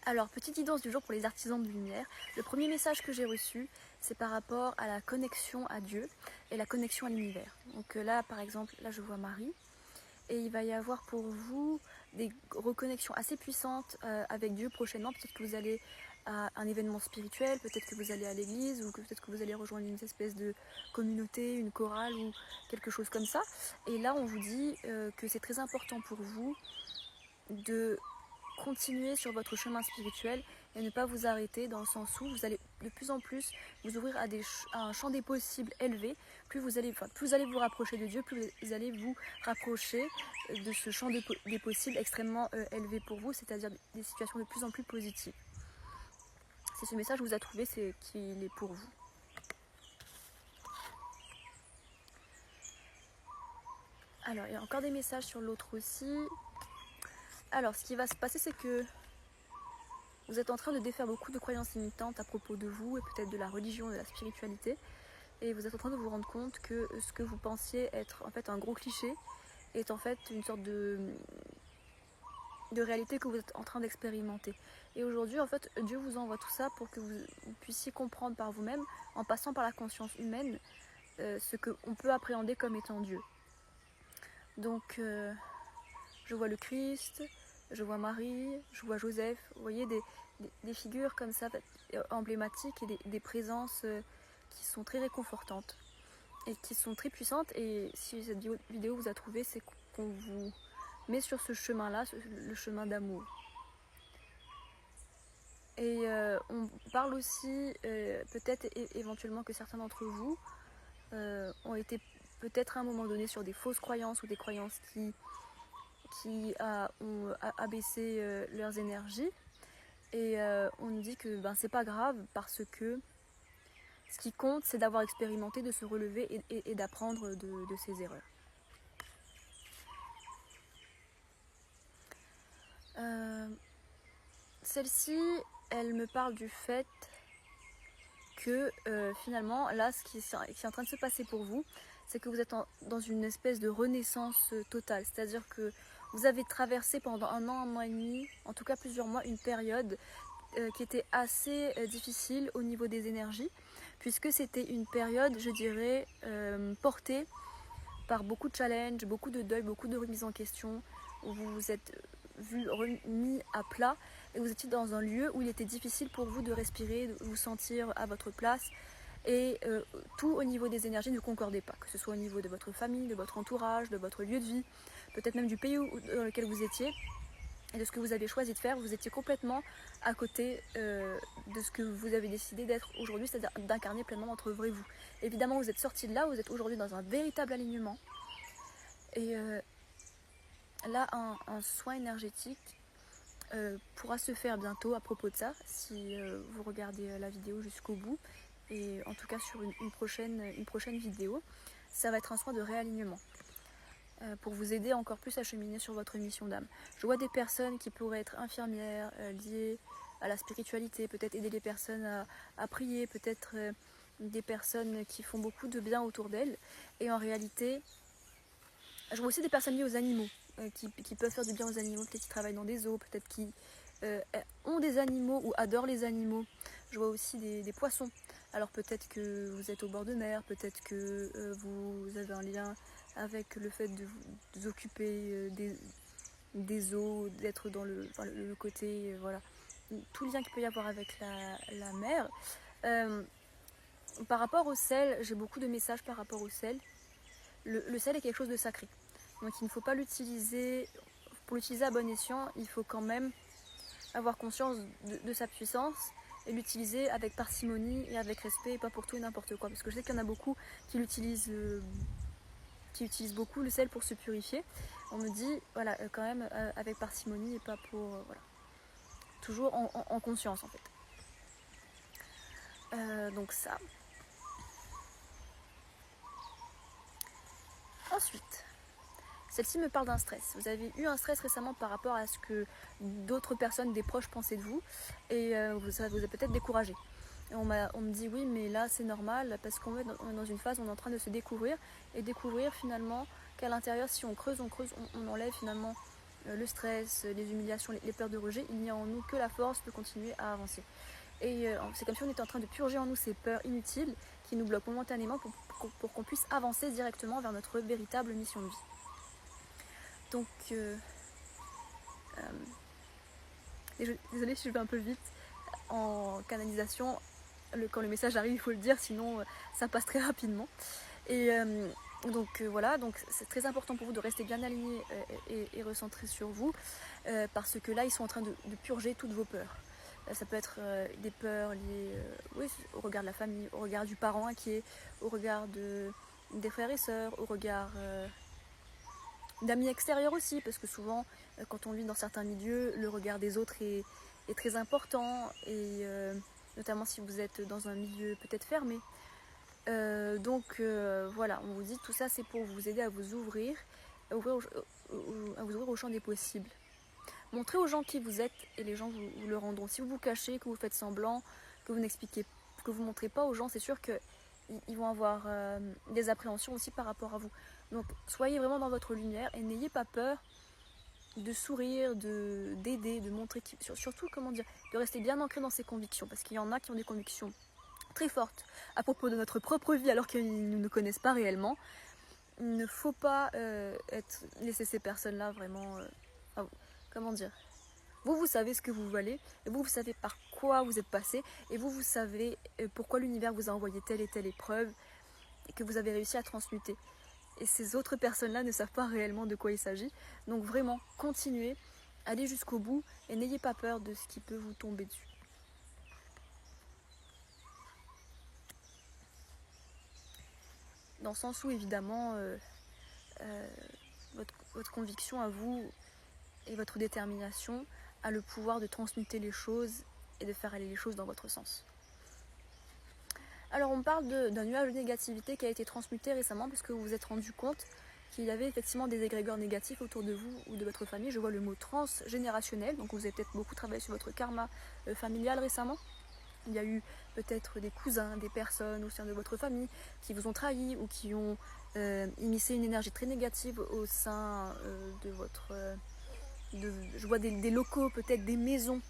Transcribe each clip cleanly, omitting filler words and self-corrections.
Alors, petite guidance du jour pour les artisans de lumière. Le premier message que j'ai reçu, c'est par rapport à la connexion à Dieu et la connexion à l'univers. Donc là, par exemple, là je vois Marie. Et il va y avoir pour vous des reconnexions assez puissantes avec Dieu prochainement. Peut-être que vous allez à un événement spirituel, peut-être que vous allez à l'église, ou peut-être que vous allez rejoindre une espèce de communauté, une chorale ou quelque chose comme ça. Et là, on vous dit que c'est très important pour vous de continuer sur votre chemin spirituel et ne pas vous arrêter, dans le sens où vous allez de plus en plus vous ouvrir à un champ des possibles élevé. Plus vous allez vous rapprocher de Dieu, plus vous allez vous rapprocher de ce champ des possibles extrêmement élevé pour vous, c'est-à-dire des situations de plus en plus positives. Si ce message vous a trouvé, c'est qu'il est pour vous. Alors, il y a encore des messages sur l'autre aussi. Alors, ce qui va se passer, c'est que vous êtes en train de défaire beaucoup de croyances limitantes à propos de vous et peut-être de la religion, de la spiritualité. Et vous êtes en train de vous rendre compte que ce que vous pensiez être en fait un gros cliché est en fait une sorte de réalité que vous êtes en train d'expérimenter. Et aujourd'hui, en fait, Dieu vous envoie tout ça pour que vous puissiez comprendre par vous-même, en passant par la conscience humaine, ce qu'on peut appréhender comme étant Dieu. Donc, je vois le Christ, je vois Marie, je vois Joseph. Vous voyez des figures comme ça, emblématiques, et des présences qui sont très réconfortantes et qui sont très puissantes. Et si cette vidéo vous a trouvé, c'est qu'on vous met sur ce chemin-là, le chemin d'amour. Et on parle aussi, peut-être éventuellement que certains d'entre vous ont été peut-être à un moment donné sur des fausses croyances ou des croyances qui ont abaissé leurs énergies. Et on nous dit que c'est pas grave, parce que ce qui compte, c'est d'avoir expérimenté, de se relever et d'apprendre de ses erreurs. Celle-ci, elle me parle du fait que finalement, là, ce qui est en train de se passer pour vous, c'est que vous êtes dans une espèce de renaissance totale. C'est-à-dire que vous avez traversé pendant un an et demi, en tout cas plusieurs mois, une période qui était assez difficile au niveau des énergies, puisque c'était une période, je dirais, portée par beaucoup de challenges, beaucoup de deuil, beaucoup de remise en question, où vous vous êtes vu remis à plat et vous étiez dans un lieu où il était difficile pour vous de respirer, de vous sentir à votre place, et tout au niveau des énergies ne concordait pas, que ce soit au niveau de votre famille, de votre entourage, de votre lieu de vie, peut-être même du pays dans lequel vous étiez et de ce que vous avez choisi de faire. Vous étiez complètement à côté de ce que vous avez décidé d'être aujourd'hui, c'est-à-dire d'incarner pleinement votre vrai vous. Évidemment, vous êtes sorti de là, vous êtes aujourd'hui dans un véritable alignement. Et là, un soin énergétique pourra se faire bientôt à propos de ça, si vous regardez la vidéo jusqu'au bout, et en tout cas sur une prochaine vidéo. Ça va être un soin de réalignement pour vous aider encore plus à cheminer sur votre mission d'âme. Je vois des personnes qui pourraient être infirmières, liées à la spiritualité, peut-être aider les personnes à prier, peut-être des personnes qui font beaucoup de bien autour d'elles. Et en réalité, je vois aussi des personnes liées aux animaux, qui peuvent faire du bien aux animaux, peut-être qui travaillent dans des zoos, peut-être qui ont des animaux ou adorent les animaux. Je vois aussi des poissons. Alors peut-être que vous êtes au bord de mer, peut-être que vous avez un lien avec le fait de vous occuper des eaux, d'être dans le côté, voilà, tout le lien qu'il peut y avoir avec la mer. Par rapport au sel, j'ai beaucoup de messages par rapport au sel. Le sel est quelque chose de sacré, donc il ne faut pas l'utiliser. Pour l'utiliser à bon escient, il faut quand même avoir conscience de sa puissance et l'utiliser avec parcimonie et avec respect, et pas pour tout et n'importe quoi, parce que je sais qu'il y en a beaucoup qui utilisent beaucoup le sel pour se purifier. On me dit, voilà, quand même avec parcimonie et pas pour, voilà, toujours en conscience en fait. Donc ça. Ensuite, celle-ci me parle d'un stress. Vous avez eu un stress récemment par rapport à ce que d'autres personnes, des proches, pensaient de vous, et ça vous a peut-être découragé. Et on me dit oui, mais là c'est normal, parce qu'on est dans une phase où on est en train de se découvrir, et découvrir finalement qu'à l'intérieur, si on creuse, on enlève finalement le stress, les humiliations, les peurs de rejet, il n'y a en nous que la force de continuer à avancer. Et c'est comme si on était en train de purger en nous ces peurs inutiles qui nous bloquent momentanément pour qu'on puisse avancer directement vers notre véritable mission de vie. Donc, désolée si je vais un peu vite en canalisation. Quand le message arrive, il faut le dire, sinon ça passe très rapidement. Et voilà, donc c'est très important pour vous de rester bien aligné et recentré sur vous, parce que là, ils sont en train de purger toutes vos peurs. Ça peut être des peurs liées au regard de la famille, au regard du parent inquiet, au regard des frères et sœurs, au regard d'amis extérieurs aussi, parce que souvent, quand on vit dans certains milieux, le regard des autres est très important, et notamment si vous êtes dans un milieu peut-être fermé. Voilà, on vous dit tout ça, c'est pour vous aider à vous ouvrir, à vous ouvrir au champ des possibles. Montrez aux gens qui vous êtes et les gens vous le rendront. Si vous vous cachez, que vous faites semblant, que vous n'expliquez, que vous ne montrez pas aux gens, c'est sûr qu'ils vont avoir des appréhensions aussi par rapport à vous. Donc soyez vraiment dans votre lumière et n'ayez pas peur de sourire, d'aider, de montrer, surtout comment dire, de rester bien ancré dans ses convictions, parce qu'il y en a qui ont des convictions très fortes à propos de notre propre vie alors qu'ils ne nous connaissent pas réellement. Il ne faut pas laisser ces personnes-là vraiment... comment dire, vous savez ce que vous valez, et vous savez par quoi vous êtes passé, et vous savez pourquoi l'univers vous a envoyé telle et telle épreuve, et que vous avez réussi à transmuter. Et ces autres personnes-là ne savent pas réellement de quoi il s'agit. Donc vraiment, continuez, allez jusqu'au bout, et n'ayez pas peur de ce qui peut vous tomber dessus. Dans le sens où, évidemment, votre conviction à vous et votre détermination a le pouvoir de transmuter les choses et de faire aller les choses dans votre sens. Alors on parle d'un nuage de négativité qui a été transmuté récemment parce que vous vous êtes rendu compte qu'il y avait effectivement des égrégores négatifs autour de vous ou de votre famille. Je vois le mot transgénérationnel, donc vous avez peut-être beaucoup travaillé sur votre karma familial récemment. Il y a eu peut-être des cousins, des personnes au sein de votre famille qui vous ont trahi ou qui ont immiscé une énergie très négative au sein de votre... je vois des locaux, peut-être des maisons.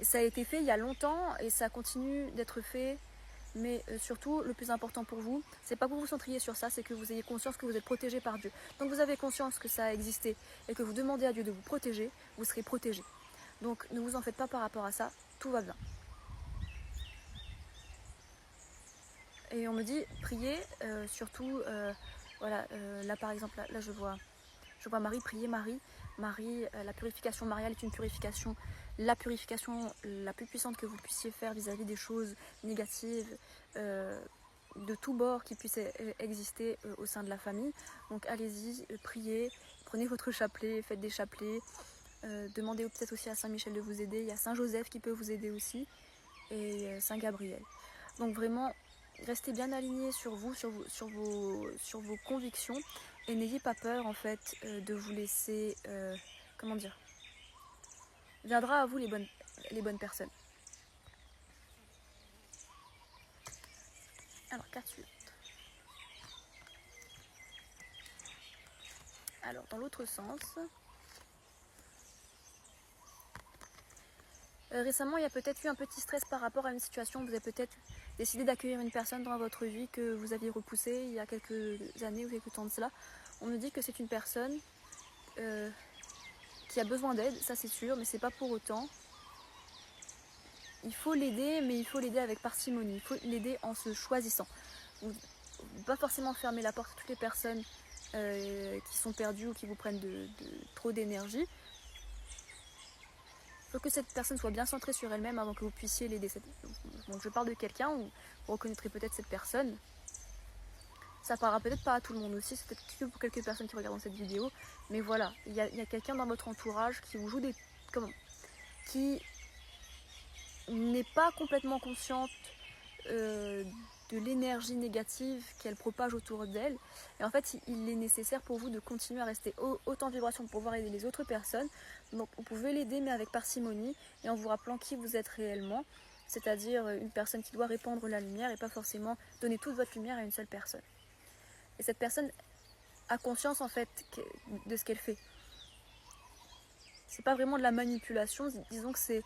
Et ça a été fait il y a longtemps et ça continue d'être fait. Mais surtout, le plus important pour vous, c'est pas que vous vous centriez sur ça, c'est que vous ayez conscience que vous êtes protégé par Dieu. Donc vous avez conscience que ça a existé et que vous demandez à Dieu de vous protéger, vous serez protégé. Donc ne vous en faites pas par rapport à ça, tout va bien. Et on me dit, priez, surtout, voilà, là par exemple, là je vois Marie, prier Marie. Marie, la purification mariale est une purification, la purification la plus puissante que vous puissiez faire vis-à-vis des choses négatives de tous bords qui puissent exister au sein de la famille. Donc allez-y, priez, prenez votre chapelet, faites des chapelets, demandez peut-être aussi à Saint Michel de vous aider, il y a Saint Joseph qui peut vous aider aussi, et Saint Gabriel. Donc vraiment, restez bien alignés sur vous, sur vos convictions, et n'ayez pas peur en fait de vous laisser, comment dire, viendra à vous les bonnes personnes. Alors, carte suivante. Alors, dans l'autre sens, récemment, il y a peut-être eu un petit stress par rapport à une situation. Vous avez peut-être décidé d'accueillir une personne dans votre vie que vous aviez repoussée il y a quelques années ou quelques temps de cela. On me dit que c'est une personne qui a besoin d'aide, ça c'est sûr, mais c'est pas pour autant. Il faut l'aider, mais il faut l'aider avec parcimonie. Il faut l'aider en se choisissant. Pas forcément fermer la porte à toutes les personnes qui sont perdues ou qui vous prennent trop d'énergie. Il faut que cette personne soit bien centrée sur elle-même avant que vous puissiez l'aider. Donc je parle de quelqu'un où vous reconnaîtrez peut-être cette personne. Ça parlera peut-être pas à tout le monde aussi, c'est peut-être que pour quelques personnes qui regardent cette vidéo. Mais voilà, il y a quelqu'un dans votre entourage qui vous joue qui n'est pas complètement consciente de l'énergie négative qu'elle propage autour d'elle. Et en fait, il est nécessaire pour vous de continuer à rester haut en vibration pour pouvoir aider les autres personnes. Donc vous pouvez l'aider, mais avec parcimonie et en vous rappelant qui vous êtes réellement. C'est-à-dire une personne qui doit répandre la lumière et pas forcément donner toute votre lumière à une seule personne. Et cette personne a conscience en fait de ce qu'elle fait. c'est pas vraiment de la manipulation, disons que c'est